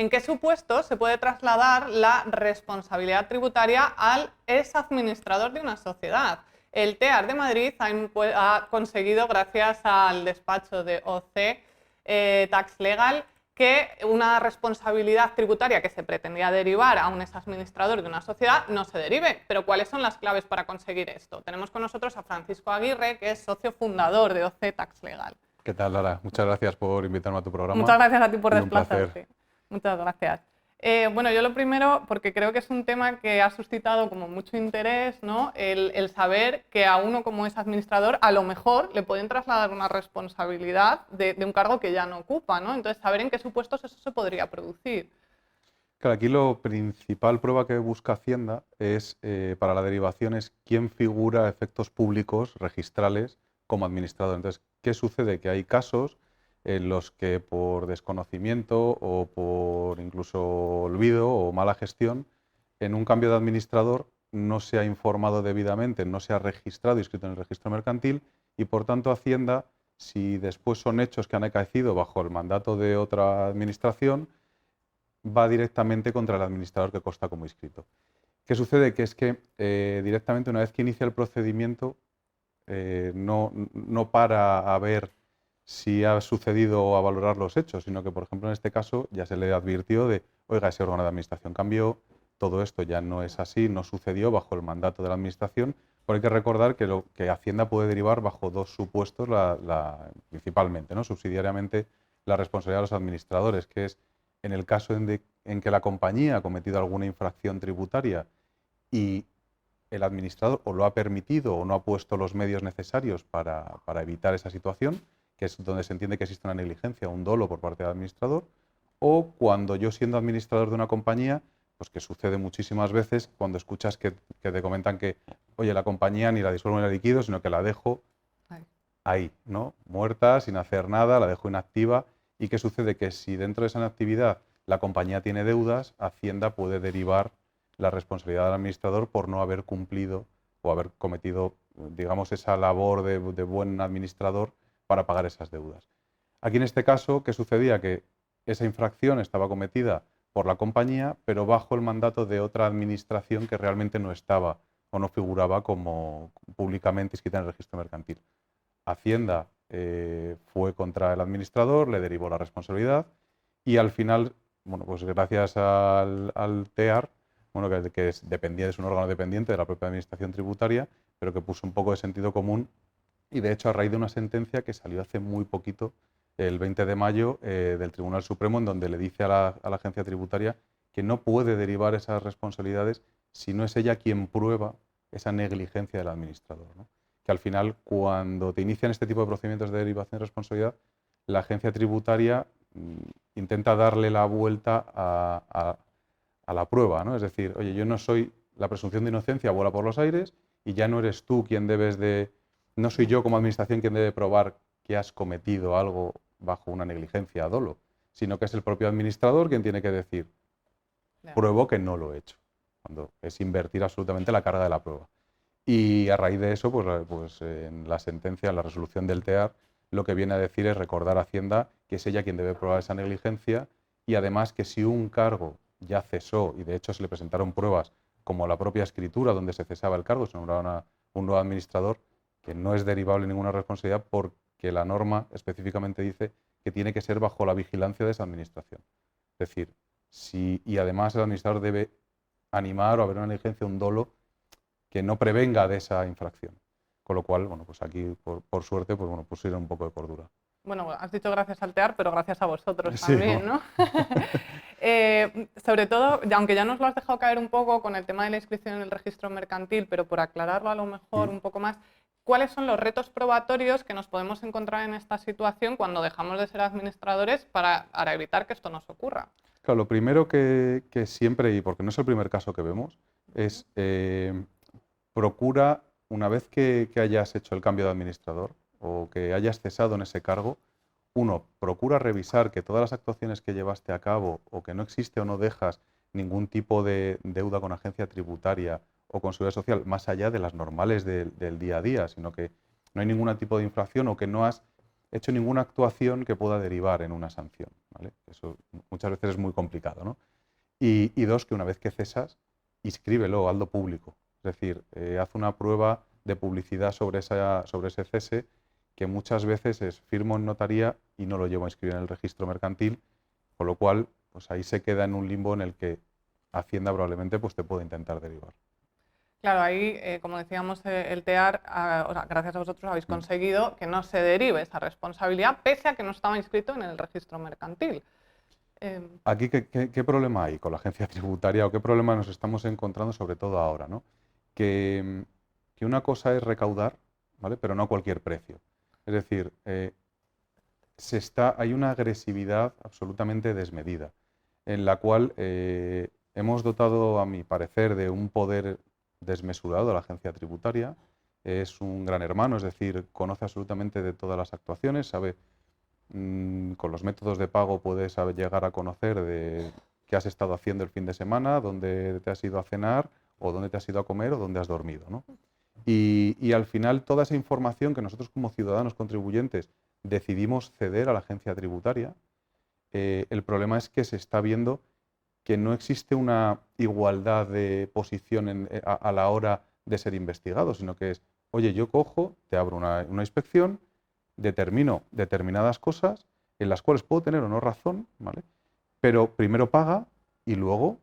¿En qué supuestos se puede trasladar la responsabilidad tributaria al exadministrador de una sociedad? El TEAR de Madrid ha conseguido, gracias al despacho de OC Tax Legal, que una responsabilidad tributaria que se pretendía derivar a un exadministrador de una sociedad no se derive. Pero ¿cuáles son las claves para conseguir esto? Tenemos con nosotros a Francisco Aguirre, que es socio fundador de OC Tax Legal. ¿Qué tal, Lara? Muchas gracias por invitarme a tu programa. Muchas gracias a ti por Un desplazarte. placer. Muchas gracias. Bueno, yo lo primero, porque creo que es un tema que ha suscitado como mucho interés, ¿no? El saber que a uno como es administrador a lo mejor le pueden trasladar una responsabilidad de un cargo que ya no ocupa, ¿no? Entonces, saber en qué supuestos eso se podría producir. Claro, aquí lo principal prueba que busca Hacienda es, para la derivación, es quién figura a efectos públicos registrales como administrador. Entonces, ¿qué sucede? Que hay casos en los que por desconocimiento o por incluso olvido o mala gestión, en un cambio de administrador no se ha informado debidamente, no se ha registrado, inscrito en el registro mercantil y por tanto Hacienda, si después son hechos que han acaecido bajo el mandato de otra administración, va directamente contra el administrador que consta como inscrito. ¿Qué sucede? Que es que directamente una vez que inicia el procedimiento no para a ver si ha sucedido o a valorar los hechos, sino que, por ejemplo, en este caso ya se le advirtió de, oiga, ese órgano de administración cambió, todo esto ya no es así, no sucedió bajo el mandato de la administración, pero hay que recordar que Hacienda puede derivar bajo dos supuestos, principalmente, ¿no? Subsidiariamente, la responsabilidad de los administradores, que es en el caso en que la compañía ha cometido alguna infracción tributaria y el administrador o lo ha permitido o no ha puesto los medios necesarios para evitar esa situación, que es donde se entiende que existe una negligencia, un dolo por parte del administrador, o cuando yo, siendo administrador de una compañía, pues que sucede muchísimas veces, cuando escuchas que te comentan que, oye, la compañía ni la disuelvo ni la liquido, sino que la dejo ahí, ¿no? Muerta, sin hacer nada, la dejo inactiva. ¿Y qué sucede? Que si dentro de esa inactividad la compañía tiene deudas, Hacienda puede derivar la responsabilidad del administrador por no haber cumplido o haber cometido, digamos, esa labor de buen administrador para pagar esas deudas. Aquí en este caso, ¿qué sucedía? Que esa infracción estaba cometida por la compañía, pero bajo el mandato de otra administración que realmente no estaba o no figuraba como públicamente inscrita en el registro mercantil. Hacienda fue contra el administrador, le derivó la responsabilidad y al final, bueno, pues gracias al TEAR, bueno, que es un órgano dependiente de la propia administración tributaria, pero que puso un poco de sentido común y de hecho a raíz de una sentencia que salió hace muy poquito, el 20 de mayo, del Tribunal Supremo, en donde le dice a la agencia tributaria que no puede derivar esas responsabilidades si no es ella quien prueba esa negligencia del administrador, ¿no? Que al final, cuando te inician este tipo de procedimientos de derivación de responsabilidad, la agencia tributaria intenta darle la vuelta a la prueba, ¿no? Es decir, oye, yo no soy, la presunción de inocencia vuela por los aires y ya no eres tú quien debes de, no soy yo como administración quien debe probar que has cometido algo bajo una negligencia dolo, sino que es el propio administrador quien tiene que decir, pruebo que no lo he hecho, cuando es invertir absolutamente la carga de la prueba. Y a raíz de eso, pues en la sentencia, en la resolución del TEAR, lo que viene a decir es recordar a Hacienda que es ella quien debe probar esa negligencia y además que si un cargo ya cesó, y de hecho se le presentaron pruebas como la propia escritura donde se cesaba el cargo, se nombraba un nuevo administrador, que no es derivable ninguna responsabilidad porque la norma específicamente dice que tiene que ser bajo la vigilancia de esa administración. Es decir, y además el administrador debe animar o haber una negligencia, un dolo, que no prevenga de esa infracción. Con lo cual, bueno, pues aquí, por suerte, pues bueno, pusieron un poco de cordura. Bueno, has dicho gracias al TEAR, pero gracias a vosotros Sí, también, ¿no? Sobre todo, aunque ya nos lo has dejado caer un poco con el tema de la inscripción en el registro mercantil, pero por aclararlo a lo mejor un poco más, ¿cuáles son los retos probatorios que nos podemos encontrar en esta situación cuando dejamos de ser administradores para evitar que esto nos ocurra? Claro, lo primero que siempre, y porque no es el primer caso que vemos, es procura, una vez que hayas hecho el cambio de administrador o que hayas cesado en ese cargo, uno, procura revisar que todas las actuaciones que llevaste a cabo o que no existe o no dejas ningún tipo de deuda con agencia tributaria o con seguridad social, más allá de las normales del día a día, sino que no hay ningún tipo de infracción o que no has hecho ninguna actuación que pueda derivar en una sanción, ¿vale? Eso muchas veces es muy complicado, ¿no? Y dos, que una vez que cesas, inscríbelo, hazlo público. Es decir, haz una prueba de publicidad sobre ese cese, que muchas veces es firmo en notaría y no lo llevo a inscribir en el registro mercantil, con lo cual pues ahí se queda en un limbo en el que Hacienda probablemente pues, te puede intentar derivar. Claro, ahí, como decíamos, el TEAR, o sea, gracias a vosotros habéis conseguido que no se derive esa responsabilidad, pese a que no estaba inscrito en el registro mercantil. Aquí, ¿qué problema hay con la agencia tributaria o qué problema nos estamos encontrando, sobre todo ahora, ¿no? Que una cosa es recaudar, ¿vale? Pero no a cualquier precio. Es decir, hay una agresividad absolutamente desmedida, en la cual hemos dotado, a mi parecer, de un poder desmesurado a la agencia tributaria. Es un gran hermano, es decir, conoce absolutamente de todas las actuaciones, sabe, con los métodos de pago puedes llegar a conocer de qué has estado haciendo el fin de semana, dónde te has ido a cenar, o dónde te has ido a comer, o dónde has dormido, ¿no? Y al final toda esa información que nosotros como ciudadanos contribuyentes decidimos ceder a la agencia tributaria, el problema es que se está viendo que no existe una igualdad de posición a la hora de ser investigado, sino que es, oye, yo cojo, te abro una inspección, determino determinadas cosas en las cuales puedo tener o no razón, ¿vale? Pero primero paga y luego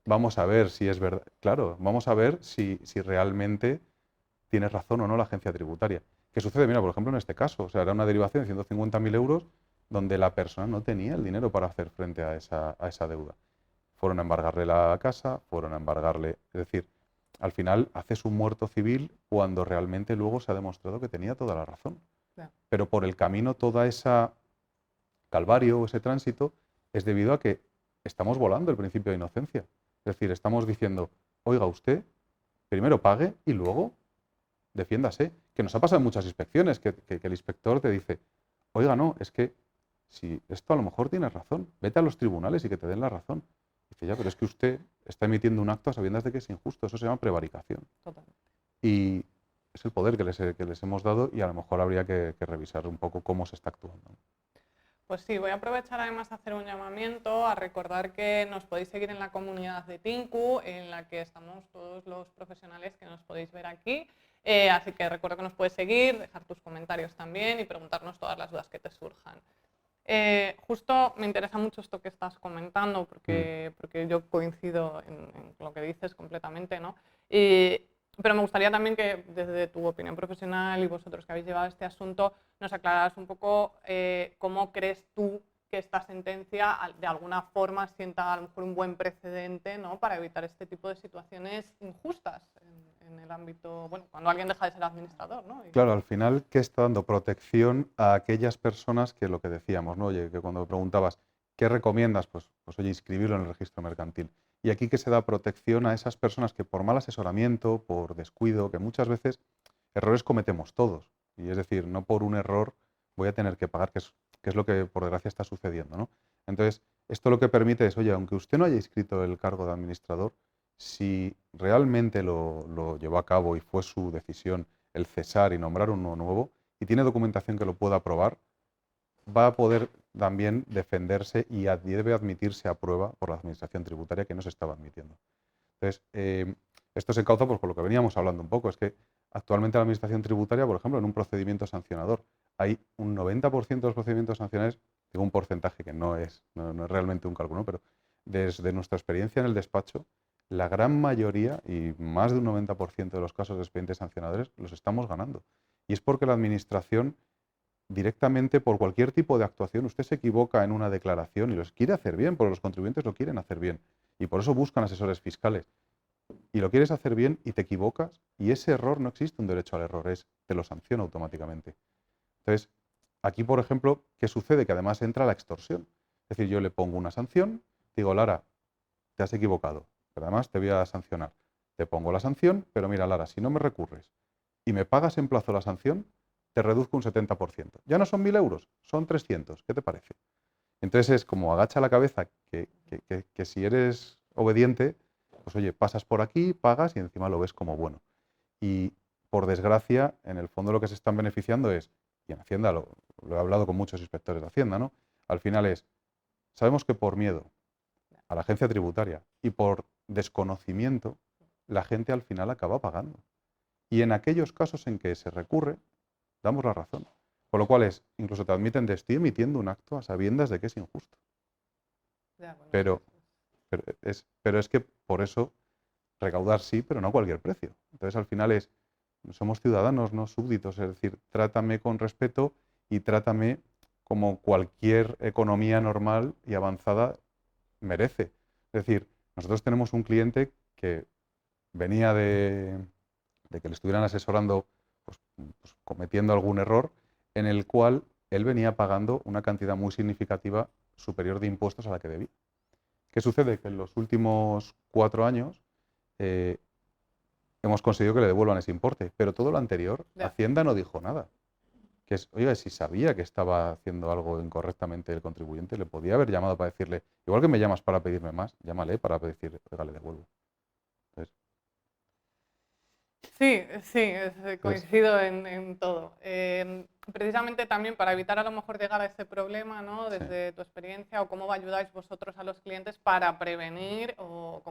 vamos a ver si es verdad. Claro, vamos a ver si realmente tienes razón o no la agencia tributaria. ¿Qué sucede? Mira, por ejemplo, en este caso, o sea, era una derivación de 150.000 euros donde la persona no tenía el dinero para hacer frente a esa deuda. Fueron a embargarle la casa, fueron a embargarle, es decir, al final haces un muerto civil cuando realmente luego se ha demostrado que tenía toda la razón. Claro. Pero por el camino toda esa calvario o ese tránsito es debido a que estamos volando el principio de inocencia. Es decir, estamos diciendo, oiga usted, primero pague y luego defiéndase. Que nos ha pasado en muchas inspecciones, que el inspector te dice, oiga, no, es que si esto a lo mejor tienes razón, vete a los tribunales y que te den la razón. Dice, ya, pero es que usted está emitiendo un acto a sabiendas de que es injusto, eso se llama prevaricación. Totalmente. Y es el poder que les hemos dado y a lo mejor habría que revisar un poco cómo se está actuando. Pues sí, voy a aprovechar además a hacer un llamamiento a recordar que nos podéis seguir en la comunidad de Tinku, en la que estamos todos los profesionales que nos podéis ver aquí. Así que recuerda que nos puedes seguir, dejar tus comentarios también y preguntarnos todas las dudas que te surjan. Justo me interesa mucho esto que estás comentando porque yo coincido en lo que dices completamente, ¿no? Pero me gustaría también que desde tu opinión profesional y vosotros que habéis llevado este asunto nos aclararas un poco cómo crees tú que esta sentencia de alguna forma sienta a lo mejor un buen precedente, ¿no? Para evitar este tipo de situaciones injustas en el ámbito, bueno, cuando alguien deja de ser administrador, ¿no? Claro, al final, ¿qué está dando? Protección a aquellas personas que lo que decíamos, ¿no? Oye, que cuando preguntabas, ¿qué recomiendas? Pues oye, inscribirlo en el registro mercantil. Y aquí que se da protección a esas personas que por mal asesoramiento, por descuido, que muchas veces errores cometemos todos. Y es decir, no por un error voy a tener que pagar, que es lo que por desgracia está sucediendo, ¿no? Entonces, esto lo que permite es, oye, aunque usted no haya inscrito el cargo de administrador, si realmente lo llevó a cabo y fue su decisión el cesar y nombrar uno nuevo, y tiene documentación que lo pueda probar, va a poder también defenderse y debe admitirse a prueba por la Administración Tributaria que no se estaba admitiendo. Entonces, esto se encauza pues, por lo que veníamos hablando un poco, es que actualmente la Administración Tributaria, por ejemplo, en un procedimiento sancionador, hay un 90% de los procedimientos sancionadores, digo un porcentaje que no es realmente un cálculo, ¿no? Pero desde nuestra experiencia en el despacho, la gran mayoría y más de un 90% de los casos de expedientes sancionadores los estamos ganando. Y es porque la Administración directamente por cualquier tipo de actuación, usted se equivoca en una declaración y los quiere hacer bien, porque los contribuyentes lo quieren hacer bien. Y por eso buscan asesores fiscales. Y lo quieres hacer bien y te equivocas, y ese error no existe un derecho al error, te lo sanciona automáticamente. Entonces, aquí, por ejemplo, ¿qué sucede? Que además entra la extorsión. Es decir, yo le pongo una sanción, digo, Lara, te has equivocado, pero además te voy a sancionar. Te pongo la sanción, pero mira, Lara, si no me recurres y me pagas en plazo la sanción, te reduzco un 70%. Ya no son 1.000 euros, son 300. ¿Qué te parece? Entonces es como agacha la cabeza que si eres obediente, pues oye, pasas por aquí, pagas y encima lo ves como bueno. Y por desgracia, en el fondo lo que se están beneficiando es y en Hacienda lo he hablado con muchos inspectores de Hacienda, ¿no? Al final sabemos que por miedo a la agencia tributaria y por desconocimiento, la gente al final acaba pagando. Y en aquellos casos en que se recurre, damos la razón. Con lo cual incluso te admiten de estoy emitiendo un acto a sabiendas de que es injusto. Ya, bueno, Pero, pero es que por eso recaudar sí, pero no a cualquier precio. Entonces al final somos ciudadanos, no súbditos, es decir, trátame con respeto y trátame como cualquier economía normal y avanzada merece. Es decir, nosotros tenemos un cliente que venía de que le estuvieran asesorando pues cometiendo algún error, en el cual él venía pagando una cantidad muy significativa superior de impuestos a la que debía. ¿Qué sucede? Que en los últimos 4 años hemos conseguido que le devuelvan ese importe, pero todo lo anterior, Ya. Hacienda no dijo nada. Que oiga, si sabía que estaba haciendo algo incorrectamente el contribuyente, le podía haber llamado para decirle, igual que me llamas para pedirme más, llámale para decirle, oiga, le devuelvo. Entonces, Sí, sí, Pues coincido en todo. Precisamente también para evitar a lo mejor llegar a ese problema, ¿no? sí. Desde tu experiencia o cómo ayudáis vosotros a los clientes para prevenir o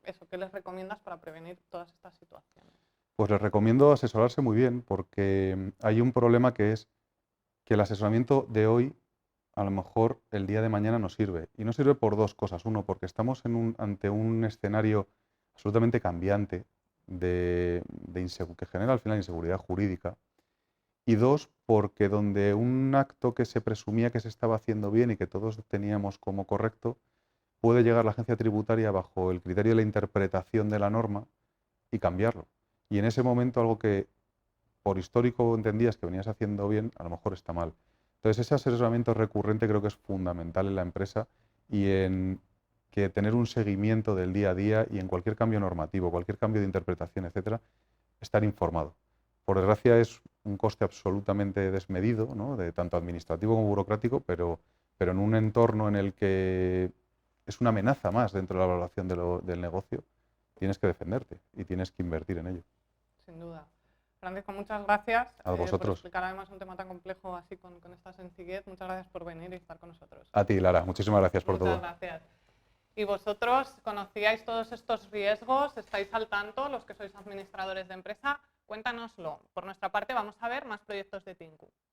eso, ¿qué les recomiendas para prevenir todas estas situaciones? Pues les recomiendo asesorarse muy bien porque hay un problema que es que el asesoramiento de hoy a lo mejor el día de mañana no sirve. Y no sirve por 2 cosas. Uno, porque estamos ante un escenario absolutamente cambiante que genera al final inseguridad jurídica. Y 2, porque donde un acto que se presumía que se estaba haciendo bien y que todos teníamos como correcto, puede llegar la agencia tributaria bajo el criterio de la interpretación de la norma y cambiarlo. Y en ese momento algo que por histórico entendías que venías haciendo bien, a lo mejor está mal. Entonces ese asesoramiento recurrente creo que es fundamental en la empresa y en que tener un seguimiento del día a día y en cualquier cambio normativo, cualquier cambio de interpretación, etcétera, estar informado. Por desgracia es un coste absolutamente desmedido, ¿no? De tanto administrativo como burocrático, pero en un entorno en el que es una amenaza más dentro de la valoración del negocio, tienes que defenderte y tienes que invertir en ello. Sin duda. Francisco, muchas gracias A por vosotros. explicar además un tema tan complejo así con esta sencillez. Muchas gracias por venir y estar con nosotros. A ti, Lara. Muchísimas gracias por Muchas todo. gracias. ¿Y vosotros conocíais todos estos riesgos? ¿Estáis al tanto, los que sois administradores de empresa? Cuéntanoslo. Por nuestra parte, vamos a ver más proyectos de Tinku.